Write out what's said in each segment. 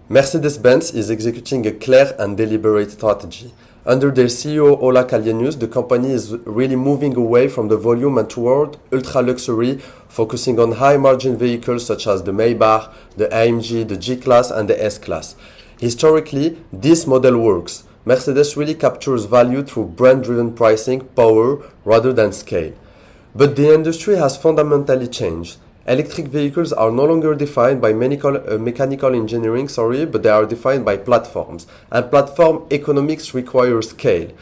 Mercedes-Benz is executing a clear and deliberate strategy. Under their CEO Ola Kalenius, the company is really moving away from the volume and toward ultra-luxury, focusing on high-margin vehicles such as the Maybach, the AMG, the G-Class and the S-Class. Historically, this model works. Mercedes really captures value through brand-driven pricing, power, rather than scale. But the industry has fundamentally changed. Electric vehicles are no longer defined by mechanical engineering, but they are defined by platforms. And platform economics requires scale.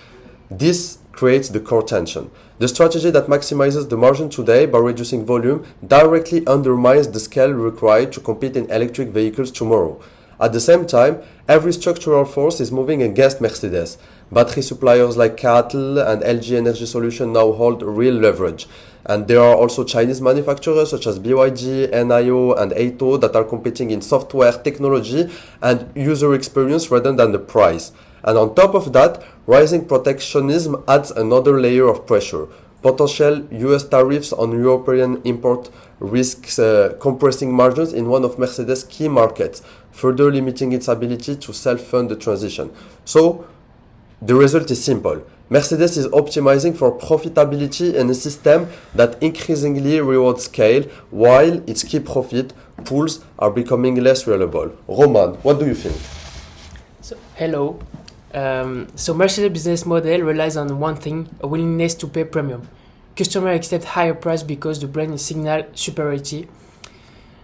This creates the core tension. The strategy that maximizes the margin today by reducing volume directly undermines the scale required to compete in electric vehicles tomorrow. At the same time, every structural force is moving against Mercedes. Battery suppliers like CATL and LG Energy Solution now hold real leverage. And there are also Chinese manufacturers such as BYD, NIO and Aito that are competing in software, technology and user experience rather than the price. And on top of that, rising protectionism adds another layer of pressure. Potential US tariffs on European import risks compressing margins in one of Mercedes' key markets, further limiting its ability to self-fund the transition. So, the result is simple. Mercedes is optimizing for profitability in a system that increasingly rewards scale, while its key profit pools are becoming less reliable. Roman, what do you think? Hello. So Mercedes business model relies on one thing, a willingness to pay premium. Customers accept higher price because the brand signal superiority.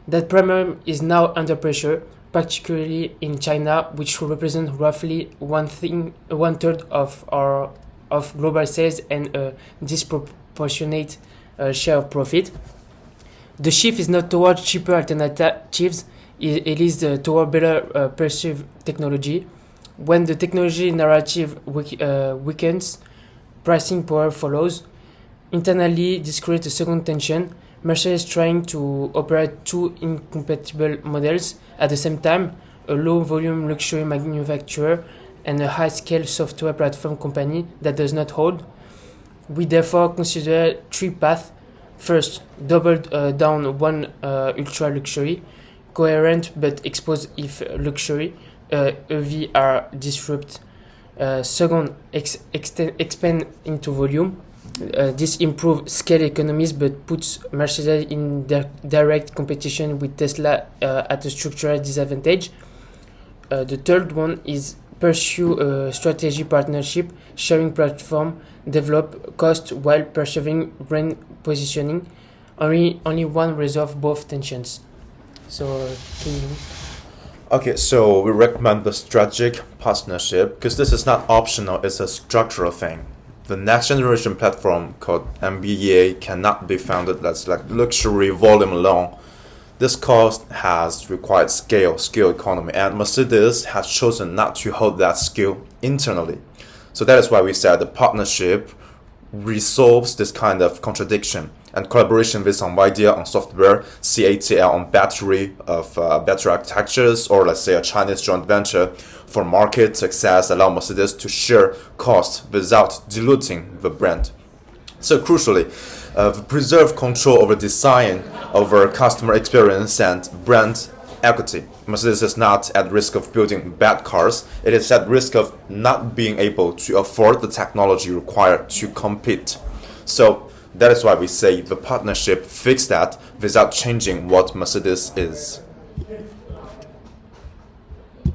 That premium is now under pressure, particularly in China, which represents roughly one third of global sales and a disproportionate share of profit. The shift is not towards cheaper alternatives, it is toward better perceived technology. When the technology narrative weakens, pricing power follows. Internally, this creates a second tension. Mercedes is trying to operate two incompatible models at the same time, a low-volume luxury manufacturer and a high-scale software platform company that does not hold. We therefore consider three paths. First, double down one ultra-luxury, coherent but exposed if luxury, EV are disrupt. Second, expand into volume. This improves scale economies but puts Mercedes in direct competition with Tesla at a structural disadvantage. The third one is pursue a strategy partnership, sharing platform, develop cost while preserving brand positioning. Only one resolve both tensions. Okay, so we recommend the strategic partnership because this is not optional, it's a structural thing. The next generation platform called MBEA cannot be founded as like luxury volume alone. This cost has required scale economy, and Mercedes has chosen not to hold that scale internally. So that is why we said the partnership resolves this kind of contradiction, and collaboration with NVIDIA on software, CATL on battery architectures, or let's say a Chinese joint venture for market success allow Mercedes to share costs without diluting the brand. So crucially, preserve control over design, over customer experience and brand equity. Mercedes is not at risk of building bad cars, it is at risk of not being able to afford the technology required to compete. So that is why we say the partnership fix that without changing what Mercedes is.